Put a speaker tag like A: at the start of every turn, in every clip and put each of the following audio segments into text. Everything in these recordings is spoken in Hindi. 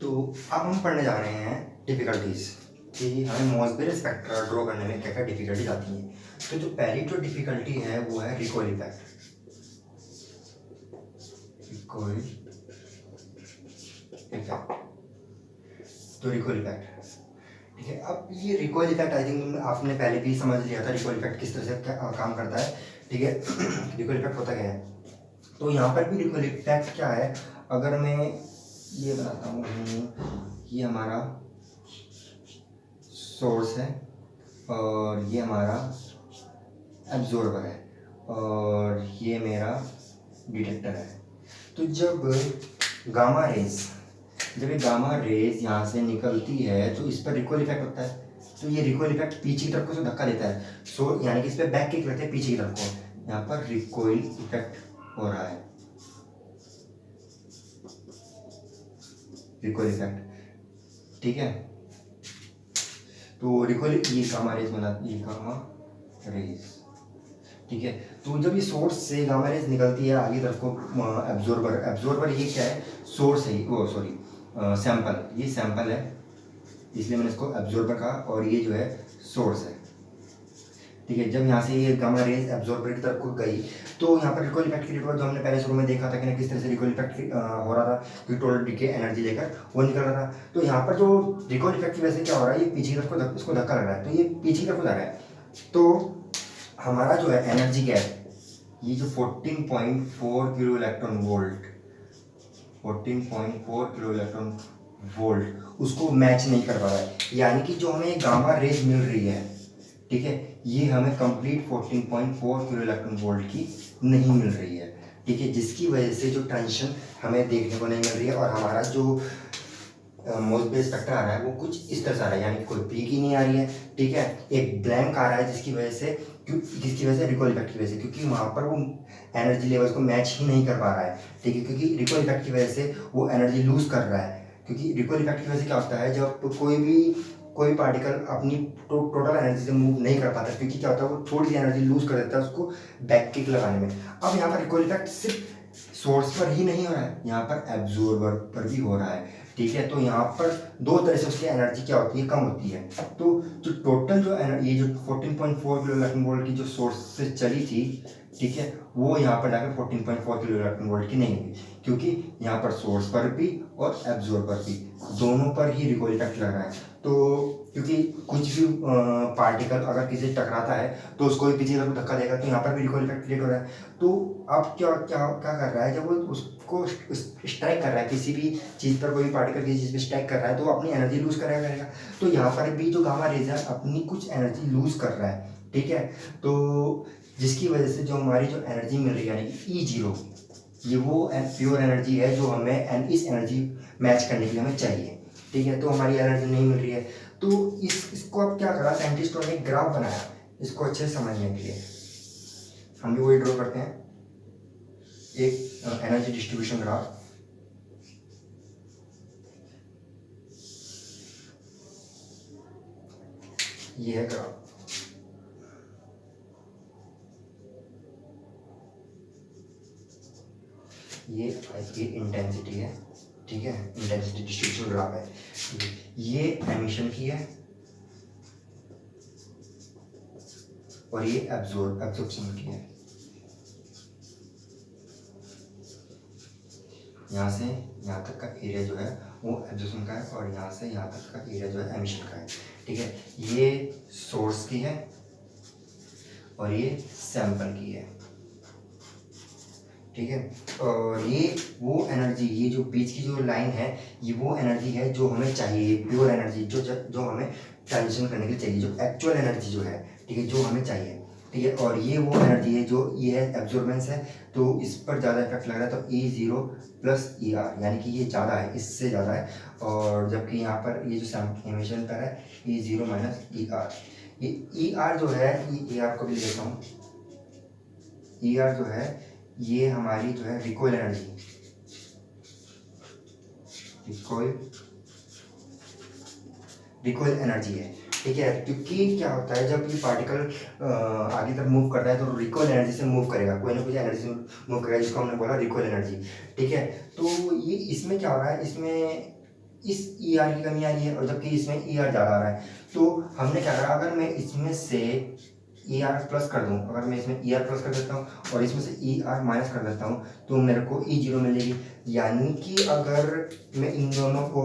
A: तो अब हम पढ़ने जा रहे हैं डिफ़िकल्टीज कि हमें मोसबेर स्पेक्ट्रा ड्रॉ करने में क्या क्या डिफ़िकल्टीज आती हैं। तो जो पहली जो डिफ़िकल्टी है वो है रिकॉइल इफेक्ट। रिकॉइल इफेक्ट, तो रिकॉइल इफेक्ट, ठीक है। अब ये रिकॉइल इफेक्ट आई थिंक आपने पहले भी समझ लिया था रिकॉइल इफेक्ट किस तरह से काम करता है, ठीक है। रिकॉइल इफेक्ट होता क्या है, तो यहाँ पर भी रिकॉइल इफेक्ट क्या है, अगर मैं ये बनाता हूँ, ये हमारा सोर्स है और ये हमारा एब्जॉर्बर है और ये मेरा डिटेक्टर है। तो जब ये गामा रेज यहाँ से निकलती है तो इस पर रिकॉइल इफेक्ट होता है। तो ये रिकॉइल इफेक्ट पीछे की तरफ को धक्का देता है, सो यानी कि इस पर बैक किक लगता है पीछे की तरफ को, यहाँ पर रिकॉइल इफेक्ट हो रहा है, रिकॉइल इफेक्ट, ठीक है। तो रिकॉइल ये गामा रेज बनाती है, गामा रेज, ठीक है। तो जब ये सोर्स से गामा रेज निकलती है आगे तरफ को एब्जॉर्बर ये क्या है, सोर्स है, वो सॉरी सैंपल, ये सैंपल है इसलिए मैंने इसको एब्जॉर्बर कहा, और ये जो है सोर्स है, ठीक है। जब यहाँ से ये गामा रेज एब्जॉर्बर की तरफ को गई तो यहाँ पर रिकॉइल इफेक्ट क्रिएट हुआ, जो हमने पहले शुरू में देखा था कि ना किस तरह से रिकॉइल इफेक्ट हो रहा था कि टोटल डीके एनर्जी लेकर वो निकल रहा था। तो यहाँ पर जो रिकॉइल इफेक्ट की वजह से क्या हो रहा है, ये पीछे की तरफ को इसको धक्का लग रहा है, तो ये पीछे की तरफ को जा रहा है। तो हमारा जो है एनर्जी गैप, ये जो 14.4 kilo electron volt, 14.4 kilo electron volt उसको मैच नहीं कर पा रहा है, यानी कि जो हमें गामा रेज मिल रही है, ठीक है, ये हमें कंप्लीट 14.4 किलो इलेक्ट्रॉन वोल्ट की नहीं मिल रही है, ठीक है। जिसकी वजह से जो टेंशन हमें देखने को नहीं मिल रही है और हमारा जो मोसबेर स्पेक्ट्रा आ रहा है वो कुछ इस तरह से आ रहा है, यानी कि कोई पीक ही नहीं आ रही है, ठीक है। एक ब्लैंक आ रहा है जिसकी वजह से रिकॉइल इफेक्ट की वजह से, क्योंकि वहाँ पर वो एनर्जी लेवल्स को मैच ही नहीं कर पा रहा है, ठीक है। क्योंकि रिकॉइल इफेक्ट की वजह से वो एनर्जी लूज कर रहा है, क्योंकि रिकॉइल इफेक्ट की वजह से क्या होता है, जब कोई पार्टिकल अपनी टोटल एनर्जी से मूव नहीं कर पाता, क्योंकि क्या होता है वो थोड़ी सी एनर्जी लूज कर देता है उसको बैक किक लगाने में। अब यहाँ पर रिकॉइल इफेक्ट सिर्फ सोर्स पर ही नहीं हो रहा है, यहाँ पर एब्जॉर्बर पर भी हो रहा है, ठीक है। तो यहाँ पर दो तरह से उसकी एनर्जी क्या होती है, कम होती है। तो जो टोटल जो ये जो 14.4 किलो इलेक्ट्रॉन वोल्ट की जो सोर्स से चली थी, ठीक है, वो यहाँ पर जाकर 14.4 किलो इलेक्ट्रॉन वोल्ट की नहीं हुई, क्योंकि यहाँ पर सोर्स पर भी और एब्जॉर्बर भी दोनों पर ही रिकॉइल इफेक्ट लग रहा है। तो क्योंकि कुछ भी पार्टिकल अगर किसी से टकराता है तो उसको भी पीछे तरफ धक्का देगा, तो यहाँ पर भी रिकॉइल इफेक्ट क्रिएट हो रहा है। तो अब क्या क्या क्या कर रहा है, जब वो उसको स्ट्राइक कर रहा है, किसी भी चीज़ पर, कोई भी पार्टिकल किसी चीज़ पर स्ट्राइक कर रहा है तो वो अपनी एनर्जी लूज करेगा। तो यहाँ पर भी जो गामा रेज है अपनी कुछ एनर्जी लूज कर रहा है, ठीक है। तो जिसकी वजह से जो हमारी जो एनर्जी मिल रही है यानी कि E0, ये वो प्योर एनर्जी है जो हमें इस एनर्जी मैच करने के लिए हमें चाहिए, ठीक है। तो हमारी एनर्जी नहीं मिल रही है, तो इसको अब क्या करा साइंटिस्टों ने, ग्राफ बनाया इसको अच्छे से समझने के लिए। हम भी वही ड्रॉ करते हैं, एक एनर्जी डिस्ट्रीब्यूशन ग्राफ। ये है ग्राफ, ये इसकी इंटेंसिटी है, ठीक है, इंटेंसिटी डिस्ट्रीब्यूशन ग्राफ है। ये एमिशन की है और ये एब्जॉर्प्शन की है। यहाँ से यहाँ तक का एरिया जो है वो एब्जॉर्प्शन का है और यहाँ से यहाँ तक का एरिया जो है एमिशन का है, ठीक है। ये सोर्स की है और ये सैंपल की है, ठीक है। और ये वो एनर्जी, ये जो बीच की जो लाइन है ये वो एनर्जी है जो हमें चाहिए, प्योर एनर्जी जो हमें ट्रांजिशन करने के लिए चाहिए, जो एक्चुअल एनर्जी जो है, ठीक है, जो हमें चाहिए, ठीक है। और ये वो एनर्जी है जो ये है एब्जॉर्बेंस है, तो इस पर ज़्यादा इफेक्ट लग रहा है, तो E0 प्लस ER, यानी कि ये ज़्यादा है, इससे ज़्यादा है। और जबकि यहाँ पर ये जो एमिशन पर है E0 माइनस ER, ये ER जो है, ER को भी ले लेता हूँ, ER जो है ये हमारी जो है रिकॉइल एनर्जी, रिकॉइल एनर्जी है, ठीक है। क्योंकि क्या होता है जब ये पार्टिकल आगे तक मूव करता है तो रिकॉइल एनर्जी से मूव करेगा, कोई ना कोई एनर्जी से मूव करेगा, जिसको हमने बोला रिकॉइल एनर्जी, ठीक है। तो ये इसमें क्या हो रहा है, इसमें इस ई आर की कमी आ रही है और जबकि इसमें ई आर ज़्यादा आ रहा है। तो हमने क्या करा, अगर मैं इसमें से ई आर प्लस कर दूँ, अगर मैं इसमें ई आर प्लस कर देता हूँ और इसमें से ई आर माइनस कर देता हूँ तो मेरे को ई जीरो मिलेगी। यानी कि अगर मैं इन दोनों को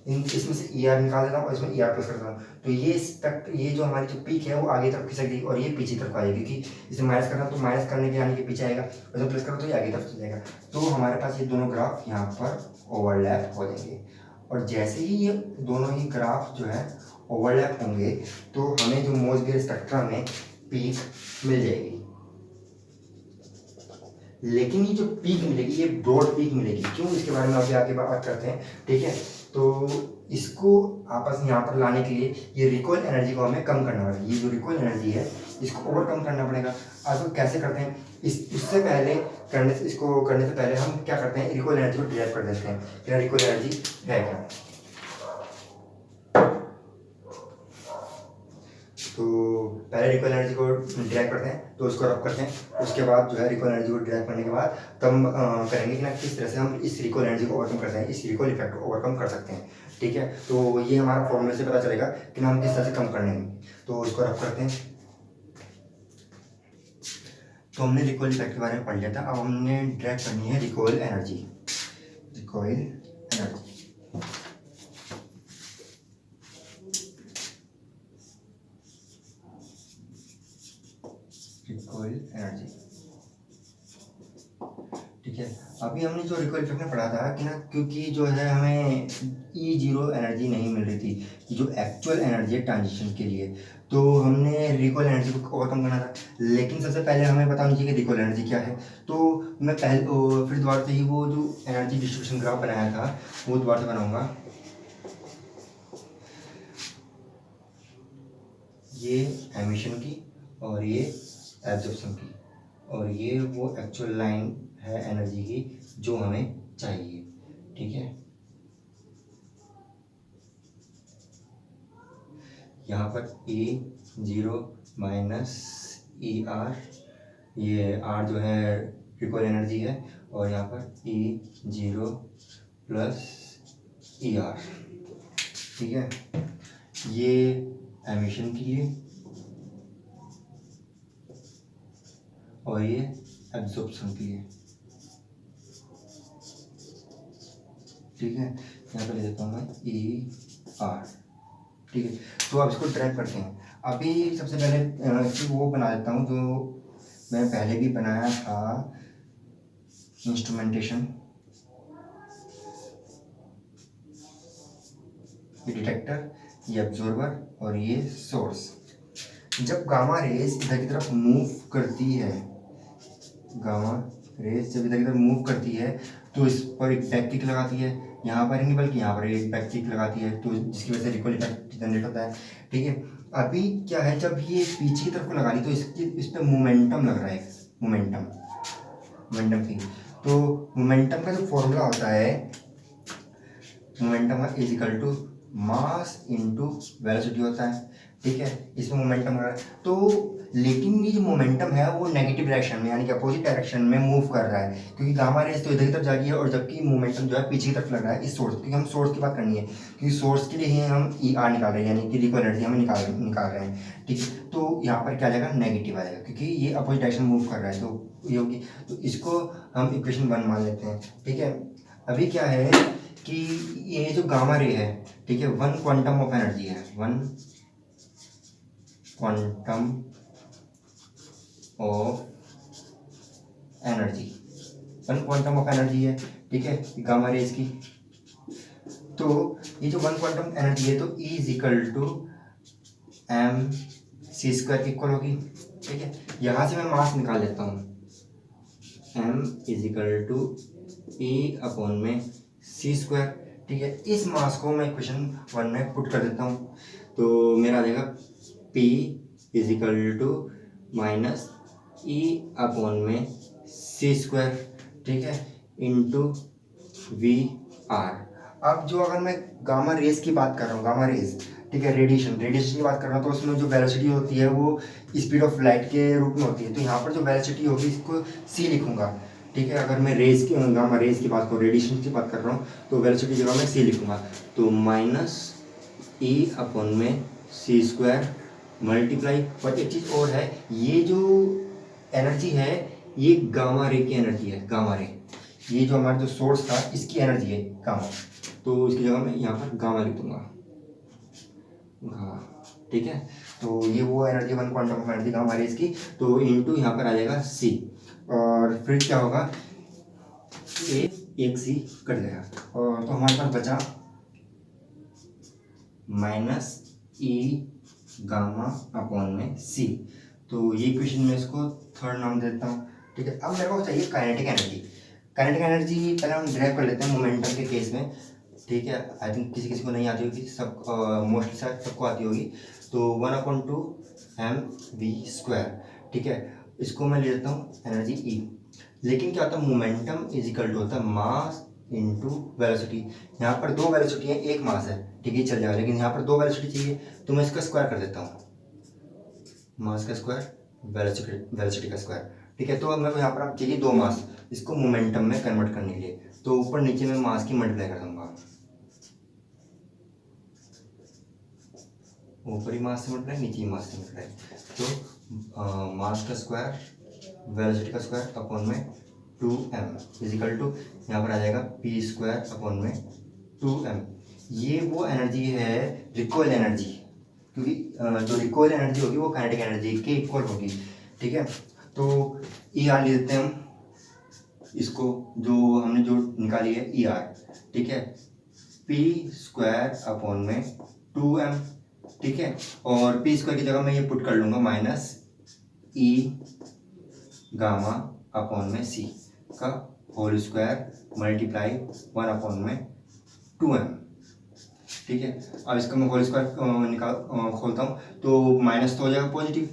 A: इसमें से ई आर निकाल देता हूँ और इसमें ई आर प्लस कर देता हूँ तो ये जो हमारी जो पीक है वो आगे तरफ खिसक गई और ये पीछे तरफ आएगी, क्योंकि इसे माइनस करना तो माइनस करने के यानी कि पीछे आएगा और जब प्लस करो तो ये आगे तरफ चले जाएगा। तो हमारे पास ये दोनों ग्राफ यहाँ पर ओवरलैप हो जाएंगे और जैसे ही ये दोनों ही ग्राफ जो है ओवरलैप होंगे तो हमें जो मोसबियर स्पेक्ट्रम में पीक मिल जाएगी। लेकिन ये जो पीक मिलेगी ये ब्रॉड पीक मिलेगी, क्यों, इसके बारे में अभी आगे बात करते हैं, ठीक है। तो इसको आपस में यहाँ पर लाने के लिए ये रिकॉइल एनर्जी को हमें कम करना पड़ेगा। ये जो रिकॉइल एनर्जी है इसको ओवरकम करना पड़ेगा। अब कैसे करते हैं, इससे पहले इसको करने से पहले हम क्या करते हैं, रिकॉइल एनर्जी को डिराइव कर देते हैं, क्या रिकॉइल एनर्जी है क्या। तो पहले रिकॉइल एनर्जी को डिराइव करते हैं, तो उसको रब करते हैं, उसके बाद जो है रिकॉइल एनर्जी को डिराइव करने के बाद तब करेंगे कि ना किस तरह से हम इस रिकॉइल एनर्जी को ओवरकम करते हैं, इस रिकॉइल इफेक्ट को ओवरकम कर सकते हैं, ठीक है। तो ये हमारा फॉर्मूले से पता चलेगा कि ना हम किस तरह से कम करने हैं। तो इसको रब करते हैं। तो हमने रिकॉइल इफेक्ट के बारे में पढ़ लिया था, अब हमने डिराइव करनी है recoil energy. Recoil energy recoil energy, ठीक है। अभी हमने जो रिकॉइल इफेक्ट में पढ़ा था कि ना, क्योंकि जो है हमें ई जीरो एनर्जी नहीं मिल रही थी जो एक्चुअल एनर्जी है ट्रांजिशन के लिए, तो हमने रिकॉइल एनर्जी को ओवरकम करना था। लेकिन सबसे पहले हमें पता होनी चाहिए कि रिकॉइल एनर्जी क्या है। तो मैं फिर दोबारा से ही वो जो एनर्जी डिस्ट्रीब्यूशन ग्राफ बनाया था वो दोबारा से बनाऊंगा। ये एमिशन की और ये एब्जॉर्प्शन की, और ये वो एक्चुअल लाइन है एनर्जी की जो हमें चाहिए, ठीक है। यहाँ पर E zero minus E R, ये आर जो है रिकॉइल एनर्जी है, और यहाँ पर E zero plus E R, ठीक है। ये एमिशन के लिए और ये एब्जॉर्प्शन के लिए, ठीक है। यहाँ पर ले देता हूँ मैं ई आर, ठीक है। तो अब इसको ट्रैक करते हैं। अभी सबसे पहले वो बना देता हूँ जो मैं पहले भी बनाया था, इंस्ट्रूमेंटेशन, ये डिटेक्टर, ये एब्जॉर्बर और ये सोर्स। जब गामा रेज इधर की तरफ मूव करती है, गामा रेज जब इधर की तरफ मूव करती है तो इस पर एक बैक किक लगाती है, यहाँ पर नहीं बल्कि यहाँ पर एक बैक किक लगाती है, तो जिसकी वजह से रिकॉइल इफेक्ट जनरेट होता है, ठीक है। अभी क्या है, जब ये पीछे की तरफ को लगा ली तो इस पर मोमेंटम लग रहा है, मोमेंटम की। तो मोमेंटम का जो फॉर्मूला होता है, momentum is equal to mass into velocity होता है, ठीक है। इसमें मोमेंटम लग रहा है, तो लेकिन ये जो मोमेंटम है वो नेगेटिव डायरेक्शन में यानी कि अपोजिट डायरेक्शन में मूव कर रहा है, क्योंकि गामा रेज तो इधर की तरफ जा रही है और जबकि मोमेंटम जो है पीछे की तरफ लग रहा है इस सोर्स, क्योंकि हम सोर्स की बात करनी है, क्योंकि सोर्स के लिए ही हम ई आर निकाल रहे हैं, यानी कि रिकॉइल एनर्जी हमें निकाल रहे हैं, ठीक है। तो यहाँ पर क्या आ जाएगा, नेगेटिव आ जाएगा, क्योंकि ये अपोजिट डायरेक्शन मूव कर रहा है, तो ये होगी। तो इसको हम इक्वेशन 1 मान लेते हैं, ठीक है। अभी क्या है कि ये जो गामा रे है, ठीक है, 1 क्वांटम ऑफ एनर्जी है, 1 quantum of energy, 1 quantum of energy है, ठीक है, गामा रेज की। तो ये जो 1 क्वांटम एनर्जी है तो E is equal to M C square की इक्वल होगी, ठीक है। यहाँ से मैं मास निकाल लेता हूँ, m is equal to E upon में सी स्क्वायर, ठीक है। इस मास को मैं इक्वेशन 1 में पुट कर देता हूँ, तो मेरा आ जाएगा P is equal to minus E upon में सी स्क्वायर, ठीक है, इंटू वी आर। अब जो अगर मैं गामा रेज की बात कर रहा हूँ, गामा रेज, ठीक है, रेडिएशन की बात कर रहा हूँ, तो उसमें जो वेलोसिटी होती है वो स्पीड ऑफ लाइट के रूप में होती है, तो यहाँ पर जो वेलोसिटी होगी इसको c लिखूंगा, ठीक है। अगर मैं रेज की गामा रेज की बात करूँ, रेडिएशन की बात कर रहा हूँ, तो वेलोसिटी की जगह मैं सी लिखूंगा। तो माइनस ई अपॉन में सी स्क्वायर मल्टीप्लाई। और एक चीज़ और है, ये जो एनर्जी है ये गामा रे की एनर्जी है, गामा रे। ये जो हमारा जो सोर्स था इसकी एनर्जी है गामा, तो इसकी जगह मैं यहाँ पर गामा लिख दूंगा, गामा। ठीक है। तो ये वो energy, one quantum of energy gamma rays की। तो इनटू यहाँ पर आ जाएगा सी, और फिर क्या होगा, एक सी कट गया, और तो हमारे पास बचा माइनस ई गामा अपॉन में सी। तो ये इक्वेशन में इसको थर्ड नाम देता हूँ। ठीक है। अब मेरे को चाहिए काइनेटिक एनर्जी। काइनेटिक एनर्जी पहले हम ड्राइव कर लेते हैं मोमेंटम के केस में। ठीक है। आई थिंक किसी किसी को नहीं आती होगी, सब मोस्टली शायद सबको आती होगी। तो 1/2 mv²। ठीक है। इसको मैं ले लेता हूँ एनर्जी ई। लेकिन क्या होता है, मोमेंटम इज इक्वल टू होता है मास इंटू वेलोसिटी। यहाँ पर दो वेलोसिटी है, एक मास है, ठीक है चल जाएगा, लेकिन यहाँ पर दो वेलोसिटी चाहिए, तो मैं इसका स्क्वायर कर देता हूँ, मास का स्क्वायर वेलोसिटी का स्क्वायर। ठीक है। तो अब मेरे को यहाँ पर आप चाहिए दो मास, इसको मोमेंटम में कन्वर्ट करने के लिए, तो ऊपर नीचे में मास की मल्टीप्लाई कर दूंगा, ऊपरी मास से मल्टीप्लाई, नीचे मास से मल्टीप्लाई। तो मास का स्क्वायर वेलोसिटी का स्क्वायर अपॉन में 2m इजिकल टू यहाँ पर आ जाएगा p² अपॉन में 2m। ये वो एनर्जी है रिकॉइल एनर्जी, क्योंकि जो रिकॉइल एनर्जी होगी वो काइनेटिक एनर्जी के इक्वल होगी। ठीक है। तो ई आर ले लेते हैं हम इसको, जो हमने जो निकाली है ई आर। ठीक है। p² अपॉन में 2m। ठीक है। और p² की जगह मैं ये पुट कर लूँगा माइनस ई गामा अपॉन में सी का होल स्क्वायर मल्टीप्लाई 1/2m। ठीक है। अब इसका मैं होल स्क्वायर खोलता हूँ, तो माइनस तो हो जाएगा पॉजिटिव,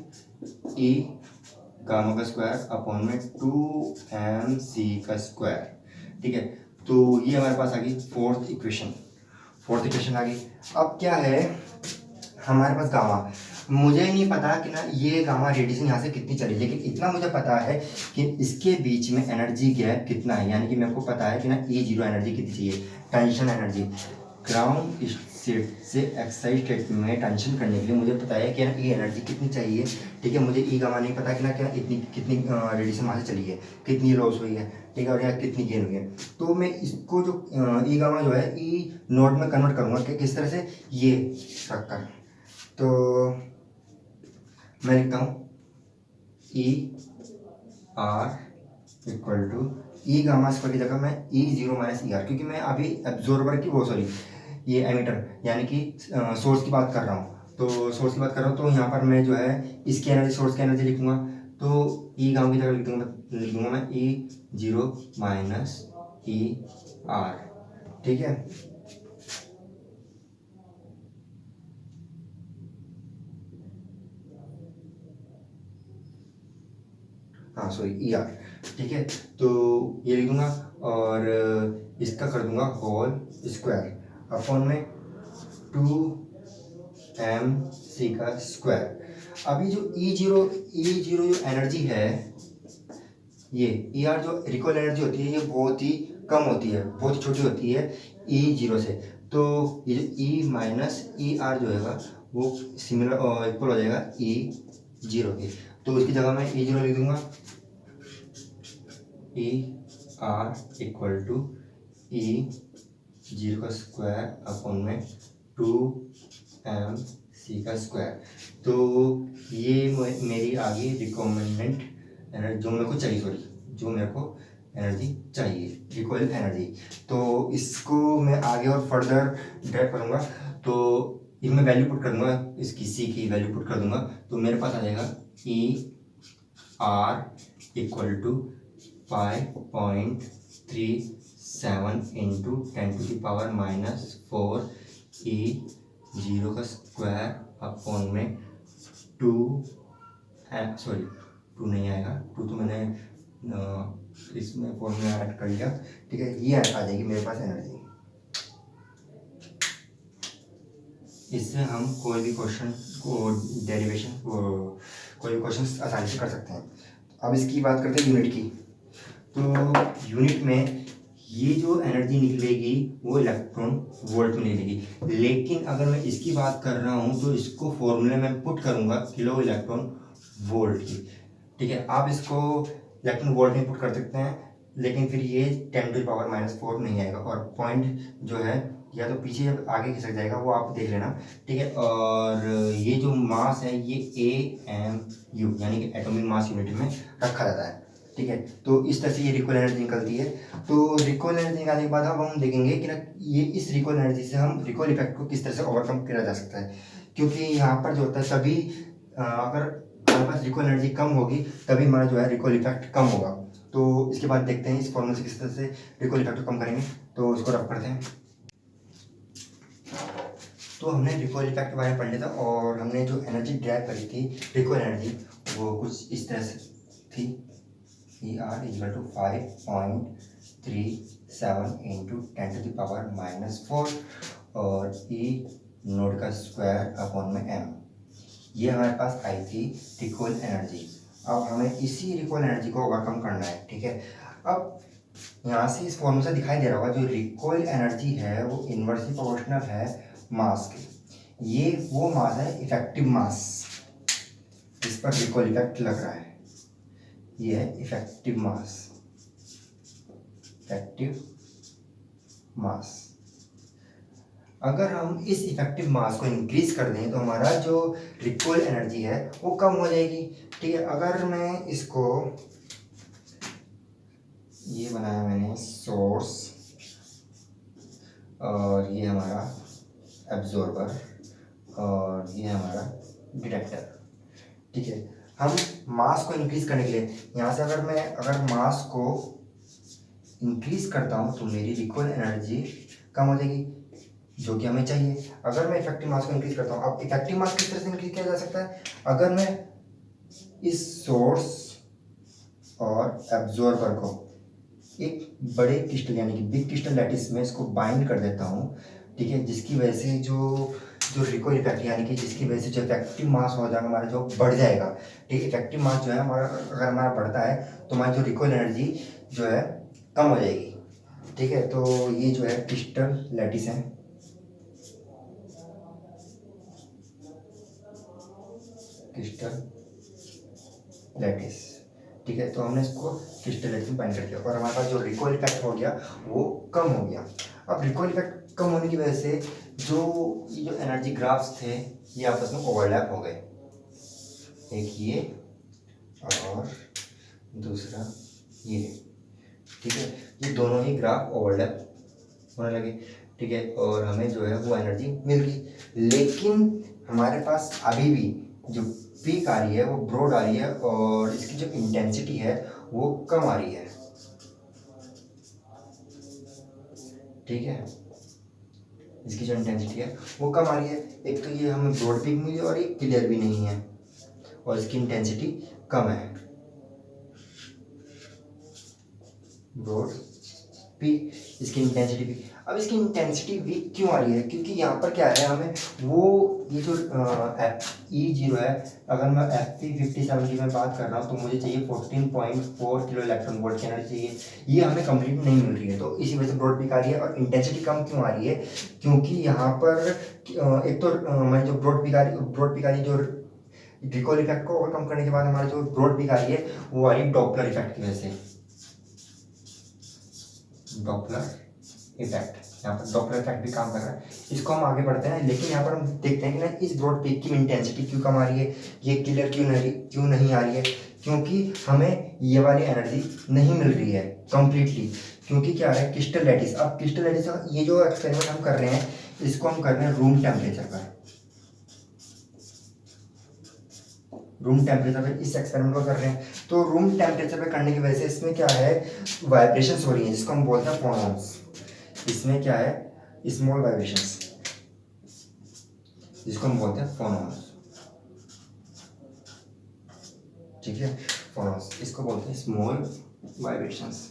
A: ई गामा का स्क्वायर अपॉन में 2mc का स्क्वायर। ठीक है। तो ये हमारे पास आ गई फोर्थ इक्वेशन आ गई। अब क्या है हमारे पास गामा, मुझे नहीं पता कि ना ये गामा रेडिएशन यहाँ से कितनी चली, लेकिन इतना मुझे पता है कि इसके बीच में एनर्जी गैप कितना है, यानी कि मेरे को पता है कि ना E0 एनर्जी कितनी चाहिए, टेंशन एनर्जी। ग्राउंड स्टेट से एक्साइज स्टेट में टेंशन करने के लिए मुझे पता है कि ना ये एनर्जी कितनी चाहिए। ठीक है। मुझे ई गामा नहीं पता कि ना क्या कितनी रेडिएशन वहाँ से चली है, कितनी लॉस हुई है। ठीक है। और यहाँ कितनी गेन हुई है। तो मैं इसको जो ई गामा जो है ई नोट में कन्वर्ट करूँगा कि किस तरह से, ये रखकर। तो मैं लिखता हूँ E R equal to E gamma square की जगह मैं E0 माइनस ई आर, क्योंकि मैं अभी एब्जॉर्बर की ये एमिटर यानी कि सोर्स की बात कर रहा हूँ। तो सोर्स की बात कर रहा हूँ, तो यहाँ पर मैं जो है इसकी एनर्जी, सोर्स की एनर्जी लिखूँगा। तो ई गामा की जगह लिख दूँगा मैं E0 माइनस ई आर। ठीक है। हाँ सॉरी ई आर। ठीक है। तो ये लिख दूंगा, और इसका कर दूंगा होल स्क्वायर अपॉन में 2mc का स्क्वायर। अभी जो E0 जो एनर्जी है, ये ई आर जो रिकॉइल एनर्जी होती है, ये बहुत ही कम होती है, बहुत ही छोटी होती है E0 से। तो ये जो E माइनस ई आर जो है वो सिमिलर और इक्वल हो जाएगा E0 के। तो इसकी जगह मैं E0 लिख दूंगा, ई आर इक्वल टू E0 का स्क्वायर अपॉन में 2mc का स्क्वायर। तो ये मेरी आ गई रिकमेंडेड एनर्जी, जो मेरे को एनर्जी चाहिए, रिकॉइल एनर्जी। तो इसको मैं आगे और फर्दर ड्राइव करूँगा, तो इसमें वैल्यू पुट कर दूंगा, इसकी सी की वैल्यू पुट कर दूंगा, तो मेरे पास आ जाएगा E R equal to 5.37 into 10⁻⁻4 E0 का स्क्वायर अपॉन में 2 नहीं आएगा, 2 तो मैंने इसमें फॉर्मूला ऐड कर लिया। ठीक है। ये आ जाएगी मेरे पास एनर्जी। इससे हम कोई भी क्वेश्चन को डेरिवेशन कोई भी क्वेश्चन आसानी से कर सकते हैं। अब इसकी बात करते हैं यूनिट की। तो यूनिट में ये जो एनर्जी निकलेगी वो इलेक्ट्रॉन वोल्ट में निकलेगी। लेकिन अगर मैं इसकी बात कर रहा हूँ तो इसको फॉर्मूले में पुट करूँगा किलो इलेक्ट्रॉन वोल्ट की, ठीक है। आप इसको इलेक्ट्रॉन वोल्ट में पुट कर सकते हैं, लेकिन फिर ये 10⁻⁴ नहीं आएगा, और पॉइंट जो है या तो पीछे आगे खिसक जाएगा, वो आप देख लेना, ठीक है। और ये जो मास है ये AMU यानी कि एटॉमिक मास यूनिट में रखा जाता है, ठीक है। तो इस तरह से ये रिकॉइल एनर्जी निकलती है। तो रिकॉइल एनर्जी निकालने के बाद अब हम देखेंगे कि ना ये इस रिकॉइल एनर्जी से हम रिकॉइल इफेक्ट को किस तरह से ओवरकम किया जा सकता है, क्योंकि यहाँ पर जो होता है सभी अगर हमारे पास रिकॉइल एनर्जी कम होगी तभी हमारा जो है रिकॉइल इफेक्ट कम होगा। तो इसके बाद देखते हैं इस फॉर्मूले से किस तरह से रिकॉइल इफेक्ट को कम करेंगे। तो इसको रब करते हैं। तो हमने रिकॉइल इफेक्ट के बारे में पढ़ लिया था, और हमने जो एनर्जी ड्राइव करी थी रिकॉइल एनर्जी वो कुछ इस तरह से थी, ER = 5.37 × 10⁻⁻⁴ और E⁻²/m। ये हमारे पास आई थी रिकॉइल एनर्जी। अब हमें इसी रिकॉइल एनर्जी को ओवरकम करना है, ठीक है। अब यहाँ से इस फॉर्मूले से दिखाई दे रहा होगा जो रिकॉइल एनर्जी है वो इन्वर्सली प्रोपोर्शनल है मास के। ये वो मास है इफेक्टिव मास जिस पर रिकॉइल इफेक्ट लग रहा है, ये है इफेक्टिव मास। इफेक्टिव मास, अगर हम इस इफेक्टिव मास को इंक्रीज कर दें तो हमारा जो रिकॉइल एनर्जी है वो कम हो जाएगी, ठीक है। अगर मैं इसको, ये बनाया मैंने सोर्स और ये हमारा एब्जॉर्बर और ये हमारा डिटेक्टर, ठीक है। हम मास को इंक्रीज करने के लिए यहाँ से अगर मास को इंक्रीज करता हूँ तो मेरी रिकॉइल एनर्जी कम हो जाएगी, जो कि हमें चाहिए। अगर मैं इफेक्टिव मास को इंक्रीज करता हूँ, अब इफेक्टिव मास किस तरह से इंक्रीज किया जा सकता है, अगर मैं इस सोर्स और एब्जॉर्बर को एक बड़े क्रिस्टल यानी कि बिग क्रिस्टल लैटिस में इसको बाइंड कर देता हूँ, ठीक है, जिसकी वजह से जो रिकॉइल इफेक्ट यानी कि जिसकी वजह से जो इफेक्टिव मास हो जाएगा हमारा जो बढ़ जाएगा, ठीक है। इफेक्टिव मास जो है हमारा अगर हमारा बढ़ता है तो हमारी जो रिकॉइल एनर्जी जो है कम हो जाएगी, ठीक है। तो ये जो है क्रिस्टल लैटिस है, क्रिस्टल लैटिस, ठीक है। तो हमने इसको क्रिस्टल लैटिस में बाइंड कर दिया और हमारे पास जो रिकॉइल इफेक्ट हो गया वो कम हो गया। अब रिकॉइल इफेक्ट कम होने की वजह से जो एनर्जी ग्राफ्स थे ये आपस में ओवरलैप हो गए, एक ये और दूसरा ये, ठीक है। ये दोनों ही ग्राफ ओवरलैप होने लगे, ठीक है, और हमें जो है वो एनर्जी मिल गई। लेकिन हमारे पास अभी भी जो पीक आ रही है वो ब्रॉड आ रही है और इसकी जो इंटेंसिटी है वो कम आ रही है, ठीक है। इसकी जो इंटेंसिटी है वो कम आ रही है। एक तो ये हमें ब्रॉड पीक मिली और ये क्लियर भी नहीं है और इसकी इंटेंसिटी कम है। ब्रॉड पीक, इसकी इंटेंसिटी वीक। अब इसकी इंटेंसिटी वीक क्यों आ रही है, क्योंकि यहाँ पर क्या है हमें वो ये जो E0 है, अगर मैं Fe57 की मैं बात कर रहा हूँ तो मुझे चाहिए 14.4 किलो इलेक्ट्रॉन वोल्ट की एनर्जी चाहिए, ये हमें कंप्लीट नहीं मिल रही है। तो इसी वजह से ब्रॉड पीक आ रही है। और इंटेंसिटी कम क्यों आ रही है, क्योंकि यहाँ पर एक तो हमारी जो ब्रॉड पीक आ रही जो रिकॉइल इफेक्ट को ओवरकम करने के बाद हमारी जो ब्रॉड पीक आ रही है वो आ रही है डॉपलर इफेक्ट की वजह से। डॉपलर इफेक्ट, यहाँ पर डॉपलर इफेक्ट भी काम कर रहा है। इसको हम आगे बढ़ते हैं, लेकिन यहाँ पर हम देखते हैं कि ना इस ब्रॉड पीक की इंटेंसिटी क्यों कम आ रही है, ये क्लियर क्यों नहीं आ रही है, क्योंकि हमें ये वाली एनर्जी नहीं मिल रही है कंप्लीटली। क्योंकि क्या है क्रिस्टल लैटिस, अब क्रिस्टल लैटिस ये जो एक्सपेरिमेंट हम कर रहे हैं इसको हम कर रहे हैं रूम टेम्परेचर पर। रूम टेम्परेचर पे इस एक्सपेरिमेंट को कर रहे हैं, तो रूम टेम्परेचर पे करने की वजह से इसमें क्या है वाइब्रेशंस हो रही हैं जिसको हम बोलते हैं फोनॉन्स। इसमें क्या है स्मॉल वाइब्रेशंस जिसको हम बोलते हैं फोनॉन्स, ठीक है। फोनॉन्स इसको बोलते हैं small vibrations,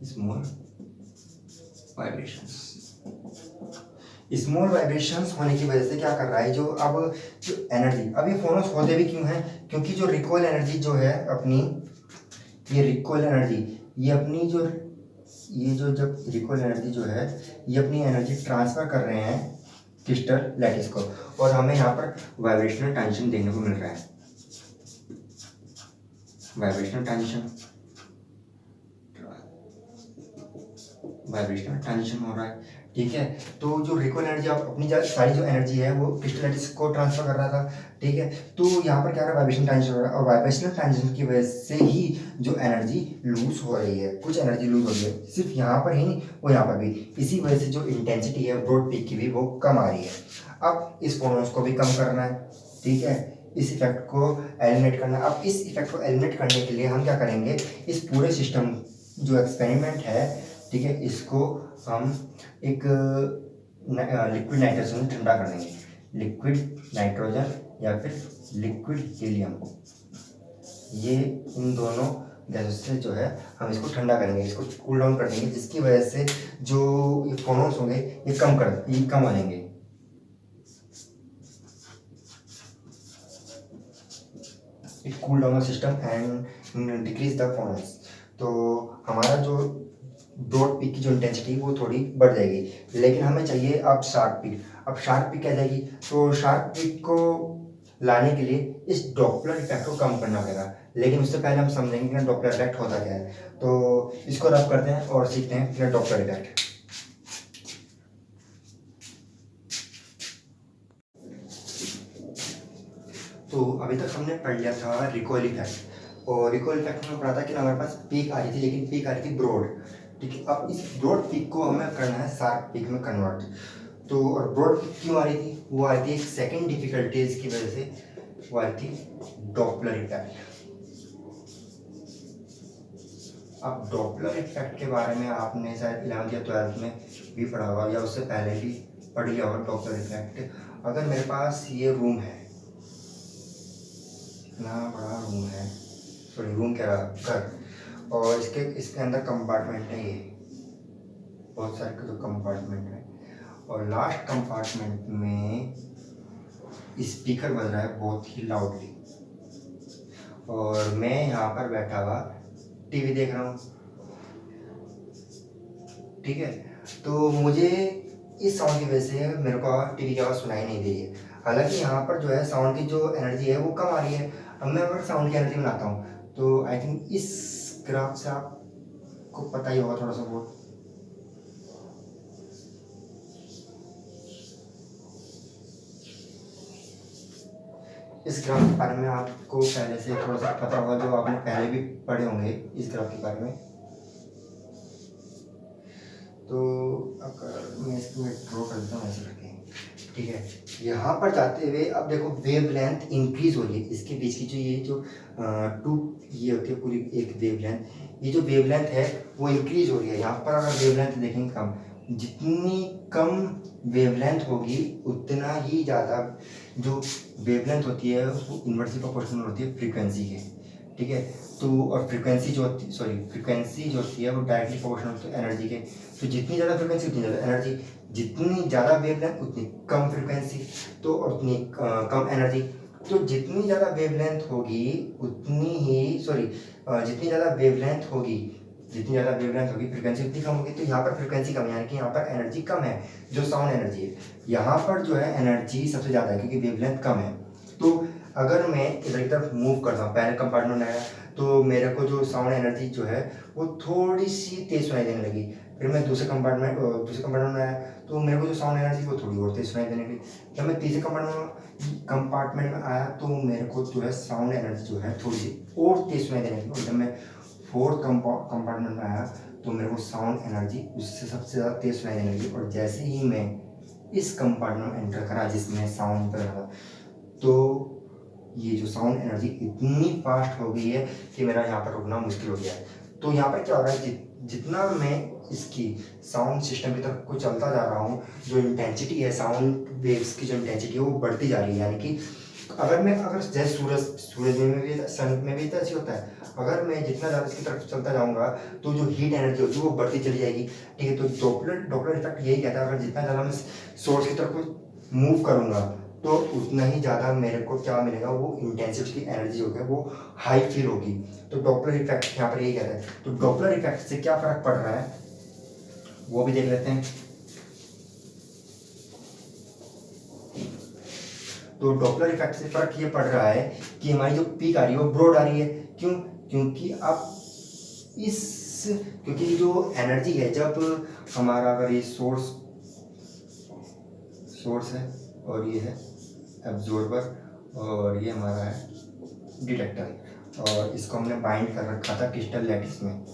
A: small vibrations. Small vibrations होने की वजह से क्या कर रहा है जो एनर्जी, अब ये फोनॉन्स होते भी क्यों हैं, क्योंकि जो रिकॉइल एनर्जी जो है अपनी ये रिकॉइल एनर्जी, ये अपनी जो ये जो जब रिकॉइल एनर्जी जो है ये अपनी एनर्जी ट्रांसफ़र कर रहे हैं क्रिस्टल लैटिस को, और हमें यहाँ पर वाइब्रेशनल टेंशन देखने को मिल रहा है। वाइब्रेशनल टेंशन हो रहा है, ठीक है। तो जो रिकॉइल एनर्जी आप अपनी सारी जो एनर्जी है वो क्रिस्टल लैटिस को ट्रांसफर कर रहा था, ठीक है। तो यहाँ पर क्या हो रहा है, वाइब्रेशनल टेंशन हो रहा है, और वाइब्रेशनल टेंशन की वजह से ही जो एनर्जी लूज हो रही है, कुछ एनर्जी लूज हो रही है, सिर्फ यहाँ पर ही नहीं वो यहाँ पर भी। इसी वजह से जो इंटेंसिटी है ब्रॉड पीक की भी वो कम आ रही है। अब इस फोटोन्स को भी कम करना है, ठीक है, इस इफेक्ट को एलिमिनेट करना है। अब इस इफेक्ट को एलिमिनेट करने के लिए हम क्या करेंगे, इस पूरे सिस्टम जो एक्सपेरिमेंट है, ठीक है, इसको हम एक लिक्विड नाइट्रोजन से ठंडा कर देंगे, लिक्विड नाइट्रोजन या फिर लिक्विड हीलियम, ये इन दोनों गैसों से जो है हम इसको ठंडा करेंगे, इसको कूल डाउन कर देंगे, जिसकी वजह से जो ये फोटॉन्स होंगे ये कम हो जाएंगे। It cool down the system and decrease the photons. तो हमारा जो ब्रॉड पीक की जो इंटेंसिटी वो थोड़ी बढ़ जाएगी, लेकिन हमें चाहिए अब शार्प पीक। अब शार्प पीक क्या जाएगी, तो शार्प पीक को लाने के लिए इस डॉपलर इफेक्ट को कम करना पड़ेगा, लेकिन उससे पहले हम समझेंगे कि डॉपलर इफेक्ट होता क्या है। तो इसको रब करते हैं और सीखते हैं कि डॉपलर इफेक्ट। तो अभी तक हमने पढ़ लिया था रिकॉइल इफेक्ट, और रिकॉइल इफेक्ट में पढ़ा था कि हमारे पास पीक आ रही थी, लेकिन पीक आ रही थी ब्रॉड, ठीक है। अब इस ब्रॉड पीक को हमें करना है शार्प पीक में कन्वर्ट। तो और ब्रॉड पीक क्यों आ रही थी, वो आ रही थी एक सेकेंड डिफिकल्टीज की वजह से, वो आ रही थी डॉपलर इफेक्ट। अब डॉपलर इफेक्ट के बारे में आपने शायद 11th या 12th में भी पढ़ा होगा, या उससे पहले भी पढ़ लिया होगा डॉपलर इफेक्ट। अगर मेरे पास ये रूम है, इतना बड़ा रूम है, सॉरी रूम क्या रहा, घर, और इसके अंदर कंपार्टमेंट है, ये बहुत सारे जो कंपार्टमेंट है, और लास्ट कंपार्टमेंट में स्पीकर बज रहा है बहुत ही लाउडली, और मैं यहाँ पर बैठा हुआ टीवी देख रहा हूँ, ठीक है। तो मुझे इस साउंड की वजह से मेरे को टीवी की आवाज़ सुनाई नहीं दे रही है, हालांकि यहाँ पर जो है साउंड की जो एनर्जी है वो कम आ रही है। अब मैं अगर साउंड की एनर्जी बनाता हूँ, तो आई थिंक इस ग्राफ से आपको पता ही होगा थोड़ा सा बहुत, इस ग्राफ के बारे में आपको पहले से थोड़ा सा पता होगा, जो आपने पहले भी पढ़े होंगे इस ग्राफ के बारे में। तो अगर मैं इसको ड्रॉ कर देता हूँ ऐसे करके, ठीक है। यहाँ पर जाते हुए अब देखो वेव लेंथ इंक्रीज हो रही है, इसके बीच की जो ये जो ये होती है पूरी एक वेव लेंथ, ये जो वेव लेंथ है वो इंक्रीज हो रही है। यहाँ पर अगर वेव लेंथ देखेंगे कम, जितनी कम वेवलेंथ होगी उतना ही ज़्यादा जो वेवलेंथ होती है वो इन्वर्सली प्रोपोर्शनल होती है फ्रीक्वेंसी के, ठीक है। तो और फ्रीक्वेंसी जो होती है वो डायरेक्टली प्रोपोर्शनल होती है एनर्जी के। तो जितनी ज़्यादा फ्रीक्वेंसी उतनी ज़्यादा एनर्जी, जितनी ज़्यादा वेवलेंथ उतनी कम फ्रीक्वेंसी, तो और उतनी कम एनर्जी। तो जितनी ज़्यादा वेवलेंथ होगी उतनी ही जितनी ज़्यादा वेवलेंथ होगी फ्रीक्वेंसी उतनी कम होगी। तो यहाँ पर फ्रीक्वेंसी कम है, यानी कि यहाँ पर एनर्जी कम है, जो साउंड एनर्जी है। यहाँ पर जो है एनर्जी सबसे ज़्यादा है क्योंकि वेवलेंथ कम है। तो अगर मैं इधर की तरफ मूव करता हूँ, पहले कंपार्टमेंट में आया तो मेरे को जो साउंड एनर्जी जो है वो थोड़ी सी तेज़ सुनाई देने लगी। फिर मैं दूसरे कंपार्टमेंट में आया तो मेरे को जो साउंड एनर्जी वो थोड़ी और तेज़ सुनाई देने लगी। जब मैं तीसरे कंपार्टमेंट में आया तो मेरे को जो है साउंड एनर्जी जो है थोड़ी सी और तेज़ सुनाई देने लगी। और जब मैं फोर्थ कंपार्टमेंट में आया तो मेरे को साउंड एनर्जी उससे सबसे ज़्यादा तेज़ सुनाई देने लगी। और जैसे ही मैं इस कंपार्टमेंट में एंटर करा जिसमें साउंड कर रहा था, तो ये जो साउंड एनर्जी इतनी फास्ट हो गई है कि मेरा यहाँ पर रुकना मुश्किल हो गया है। तो यहाँ पर क्या हो रहा है, जितना मैं इसकी साउंड सिस्टम की तरफ को चलता जा रहा हूँ, जो इंटेंसिटी है साउंड वेव्स की जो इंटेंसिटी है वो बढ़ती जा रही है। यानी कि अगर जैसे सूरज में भी सन में भी तो ऐसे होता है, अगर मैं जितना ज़्यादा इसकी तरफ चलता जाऊँगा तो जो हीट एनर्जी होती है वो बढ़ती चली जाएगी, ठीक है। तो डॉपलर इफेक्ट यही कहता है, अगर जितना ज़्यादा मैं सोर्स की तरफ मूव करूँगा तो उतना ही ज़्यादा मेरे को क्या मिलेगा, वो इंटेंसिटी की एनर्जी जो है वो हाई फील होगी। तो डॉपलर इफेक्ट यहाँ पर यही कहता है। तो डॉपलर इफेक्ट से क्या फ़र्क पड़ रहा है वो भी देख लेते हैं। तो डॉपलर इफेक्ट से फ़र्क ये पड़ रहा है कि हमारी जो पीक आ रही है वो ब्रॉड आ रही है। क्यों? क्योंकि आप क्योंकि जो एनर्जी है, जब हमारा अगर ये सोर्स है और ये है एब्जॉर्बर और ये हमारा है डिटेक्टर, और इसको हमने बाइंड कर रखा था क्रिस्टल लैटिस में।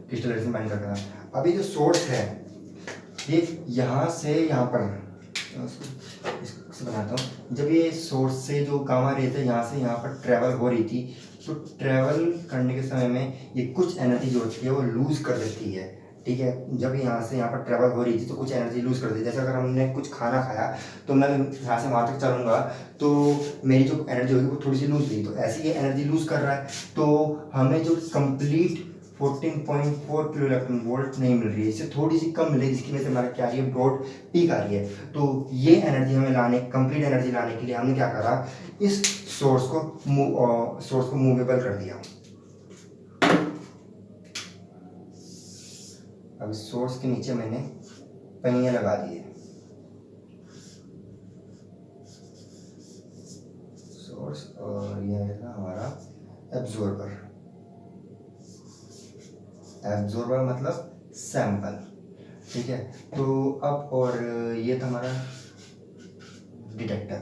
A: क्रिस्टल लैटिस में बाइंड कर रखा था। अभी जो सोर्स है ये यहाँ से यहाँ पर, इसको बनाता हूँ। जब ये सोर्स से जो गामा रेज है यहाँ से यहाँ पर ट्रेवल हो रही थी, तो ट्रेवल करने के समय में ये कुछ एनर्जी जो होती है वो लूज़ कर देती है। ठीक है, जब यहाँ से यहाँ पर ट्रेवल हो रही थी तो कुछ एनर्जी लूज़ कर देती है। जैसे अगर हमने कुछ खाना खाया तो मैं यहाँ से वहाँ तक चलूँगा तो मेरी जो एनर्जी होगी वो थोड़ी सी लूज़ हुई, तो ऐसी ये एनर्जी लूज़ कर रहा है। तो हमें जो कंप्लीट 14.4 किलो इलेक्ट्रॉन वोल्ट नहीं मिल रही है, इससे थोड़ी सी कम मिल रही है, जिसकी वजह से हमारा क्या आ रही है, ब्रॉड पीक आ रही है। तो ये एनर्जी हमें कंप्लीट एनर्जी लाने के लिए हमने क्या करा, इस सोर्स को मूवेबल कर दिया। अब इस सोर्स के नीचे मैंने पहिए लगा दिए। सोर्स और ये है हमारा एब्जॉर्बर। एब्जॉर्बर मतलब सैंपल। ठीक है, तो अब और ये था हमारा डिटेक्टर।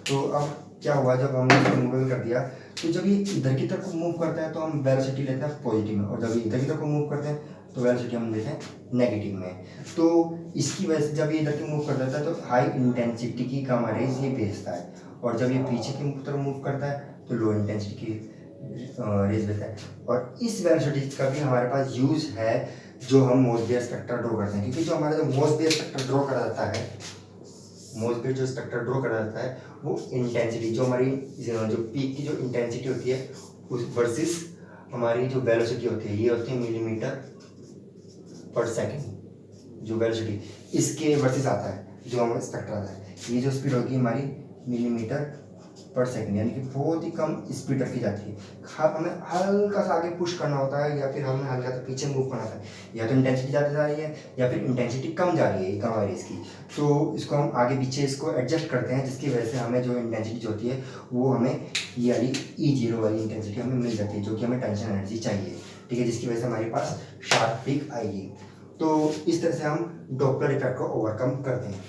A: तो अब क्या हुआ, जब हमने इसको मूव कर दिया तो जब ये इधर की तरफ मूव करता है तो हम वेलोसिटी लेते हैं पॉजिटिव में, और जब ये इधर की तरफ मूव करते हैं तो वेलोसिटी हम लेते हैं नेगेटिव में। तो इसकी वजह से जब ये इधर की मूव कर देता है तो हाई इंटेंसिटी की गामा रेज ये भेजता है, और जब ये पीछे की तरफ मूव करता है तो लो इंटेंसिटी की रेज भेजता है। और इस वेलोसिटी का भी हमारे पास यूज है जो हम मोसबियर स्पेक्ट्रा ड्रॉ करते हैं, क्योंकि जो हमारा जो मोसबियर स्पेक्ट्रा ड्रॉ करा जाता है, मोसबियर जो स्पेक्ट्रा ड्रॉ करा जाता है वो इंटेंसिटी जो हमारी जो पीक की जो इंटेंसिटी होती है उस वर्सेस हमारी जो वेलोसिटी होती है, ये होती है मिलीमीटर पर सेकंड। जो वेलोसिटी इसके वर्सेस आता है जो हमारा स्पेक्ट्रा आता है, ये जो स्पीड होगी हमारी मिलीमीटर पर सेकंड, यानी कि बहुत ही कम स्पीड रखी जाती है। हमें हल्का सा आगे पुश करना होता है या फिर हमें हल्का सा पीछे मूव करना होता है, या तो इंटेंसिटी ज़्यादा जा रही है या फिर इंटेंसिटी कम जा रही है गामा रेज की, तो इसको हम आगे पीछे इसको एडजस्ट करते हैं, जिसकी वजह से हमें जो इंटेंसिटी जो होती है वो हमें ये वाली E0 वाली इंटेंसिटी हमें मिल जाती है, जो कि हमें टेंशन एनर्जी चाहिए। ठीक है, जिसकी वजह से हमारे पास शार्प पीक आएगी। तो इस तरह से हम डॉपलर इफेक्ट को ओवरकम करते हैं।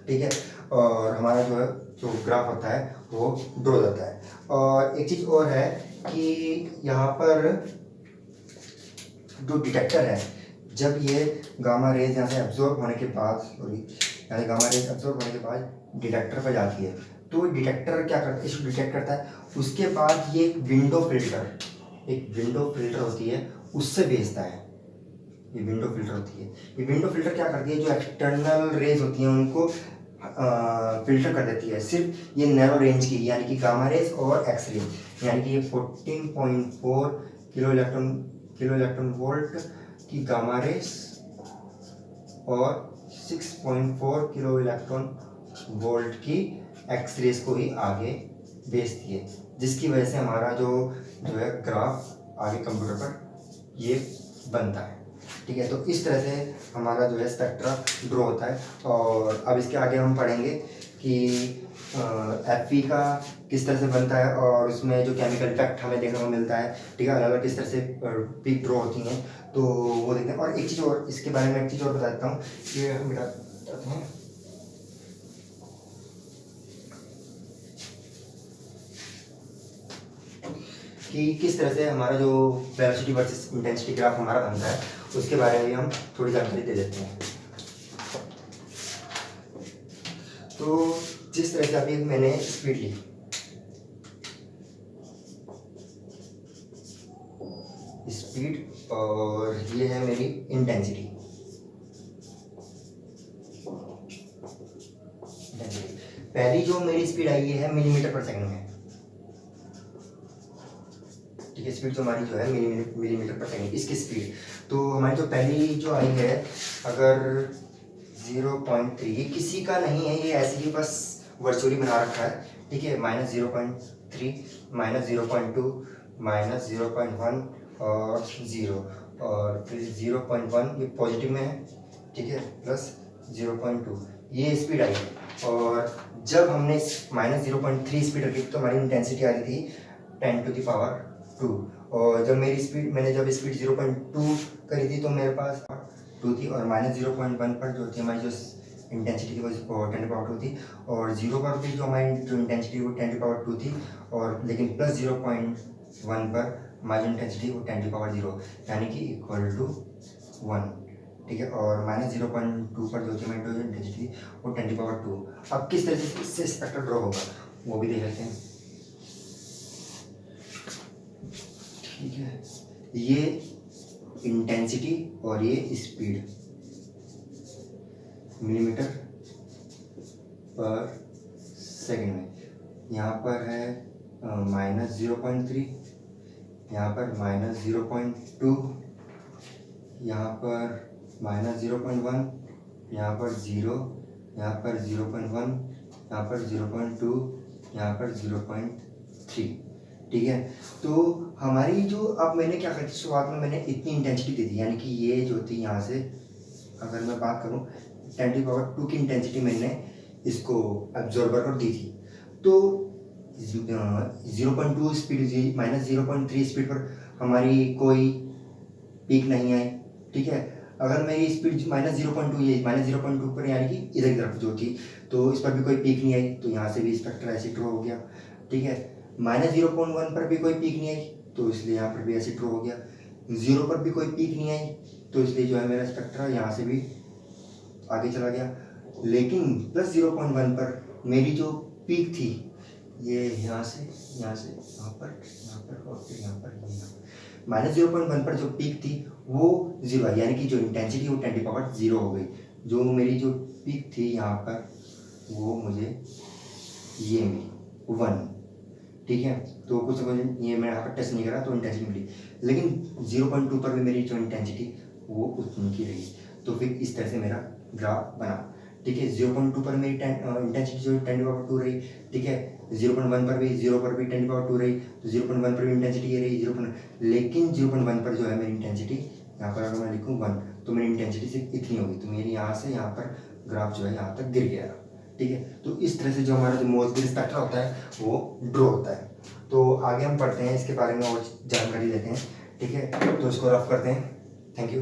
A: ठीक है, और हमारा जो ग्राफ होता है वो ड्रॉ जाता है। और एक चीज़ और है कि यहाँ पर जो डिटेक्टर है, जब ये गामा रेज यहाँ से एब्जॉर्ब होने के बाद, यहाँ से गामा रेज एब्जॉर्ब होने के बाद डिटेक्टर पर जाती है, तो डिटेक्टर क्या करता है, इसको डिटेक्ट करता है। उसके बाद ये एक विंडो फिल्टर होती है, उससे भेजता है। ये विंडो फिल्टर होती है। ये विंडो फिल्टर क्या करती है, जो एक्सटर्नल रेज होती हैं उनको फिल्टर कर देती है, सिर्फ ये नैरो रेंज की, यानी कि गामा रेज और एक्स रेज, यानी कि ये 14.4 किलो इलेक्ट्रॉन वोल्ट की गामा रेज और 6.4 किलो इलेक्ट्रॉन वोल्ट की एक्स रेज को ही आगे भेजती है, जिसकी वजह से हमारा जो है ग्राफ आगे कंप्यूटर पर ये बनता है। ठीक है, तो इस तरह से हमारा जो है स्पेक्ट्रा ड्रॉ होता है। और अब इसके आगे हम पढ़ेंगे कि एफ का किस तरह से बनता है और उसमें जो केमिकल इफेक्ट हमें देखने को मिलता है। ठीक है, अलग अलग किस तरह से पीक ड्रॉ होती हैं, तो वो देखते हैं। और एक चीज़ और इसके बारे में एक चीज़ और बता देता हूँ, ये हम बताते हैं कि किस तरह से हमारा जो वेलोसिटी वर्सेस इंटेंसिटी ग्राफ हमारा बनता है, उसके बारे में हम थोड़ी जानकारी दे देते हैं। तो जिस तरह से अभी मैंने स्पीड ली, स्पीड और ये है मेरी इंटेंसिटी। पहली जो मेरी स्पीड आई है मिलीमीटर पर सेकंड में। ठीक है, स्पीड जो हमारी जो है मिलीमीटर पर सेकंड, इसकी स्पीड। तो हमारी जो पहली जो आई है, अगर 0.3, ये किसी का नहीं है, ये ऐसे ही बस वर्चुअली बना रखा है, ठीक है। -0.3, -0.2, -0.1 और 0, और फिर 0.1 ये पॉजिटिव में है, ठीक है, प्लस 0.2, ये स्पीड आई है। और जब हमने -0.3 स्पीड रखी तो हमारी इंटेंसिटी आ रही थी 10⁻²। और जब मेरी स्पीड, मैंने जब स्पीड 0.2 करी थी तो मेरे पास 2 थी, और -0.1 पर जो थी हमारी जो इंटेंसिटी थी वो 10⁻² थी, और 0 पर भी जो हमारी जो इंटेंसिटी वो 10⁻² थी, और लेकिन प्लस 0.1 पर हमारी जो इंटेंसिटी वो 10⁻0, यानी कि =1, ठीक है। और -0.2 पर जो थी हमारी जो इंटेंसिटी वो 10⁻²। अब किस तरह से इससे स्पेक्ट्रम ड्रॉ होगा वो भी देख लेते हैं, ठीक है। ये इंटेंसिटी और ये स्पीड मिलीमीटर पर सेकंड में, यहाँ पर है -0.3, यहाँ पर -0.2, यहाँ पर -0.1, यहाँ पर 0, यहाँ पर 0.1, यहाँ पर 0.2, यहाँ पर 0.3, ठीक है। तो हमारी जो, अब मैंने क्या करी, शुरुआत में मैंने इतनी इंटेंसिटी दे दी, यानी कि ये जो थी यहाँ से अगर मैं बात करूँ 10⁻² की इंटेंसिटी मैंने इसको एब्जॉर्बर को दी थी। तो 0.2 स्पीड, -0.3 स्पीड पर हमारी कोई पीक नहीं आई, ठीक है। अगर मेरी स्पीड -0.2, ये -0.2 पर यानी कि इधर की तरफ जो थी, तो इस पर भी कोई पीक नहीं आई, तो यहाँ से भी स्पेक्ट्रा ऐसे ड्रॉ हो गया, ठीक है। -0.1 पर भी कोई पीक नहीं आई, तो इसलिए यहाँ पर भी ऐसे ड्रॉ हो गया। 0 पर भी कोई पीक नहीं आई, तो इसलिए जो है मेरा स्पेक्ट्रा यहाँ से भी आगे चला गया। लेकिन प्लस 0.1 पर मेरी जो पीक थी, ये यहाँ से यहाँ पर और फिर यहाँ पर -0.1 पर जो पीक थी वो 0 है, यानी कि जो इंटेंसिटी वो 10⁻0 हो गई। जो मेरी जो पीक थी यहाँ पर वो मुझे ये मिली 1, ठीक है। तो कुछ ये मैं यहाँ पर टेस्ट नहीं करा तो इंटेंसिटी मिली, लेकिन 0.2 पर भी मेरी जो इंटेंसिटी वो उतनी की रही। तो फिर इस तरह से मेरा ग्राफ बना, ठीक है। 0.2 पर मेरी इंटेंसिटी जो 10⁻2 रही, ठीक है। 0.1 पर भी, 0 पर भी 10⁻2 रही, तो 0.1 पर भी इंटेंसिटी ये रही 0. लेकिन 0.1 पर जो है मेरी इंटेंसिटी, यहाँ पर अगर मैं लिखूँ 1, तो मेरी इंटेंसिटी सिर्फ इतनी होगी, तो मेरी यहाँ से यहाँ पर ग्राफ जो है यहाँ तक गिर गया, ठीक है। तो इस तरह से जो हमारा जो मोसलेस स्पेक्ट्रा होता है वो ड्रॉ होता है। तो आगे हम पढ़ते हैं इसके बारे में और जानकारी लेते हैं, ठीक है। तो इसको रफ करते हैं। Thank you.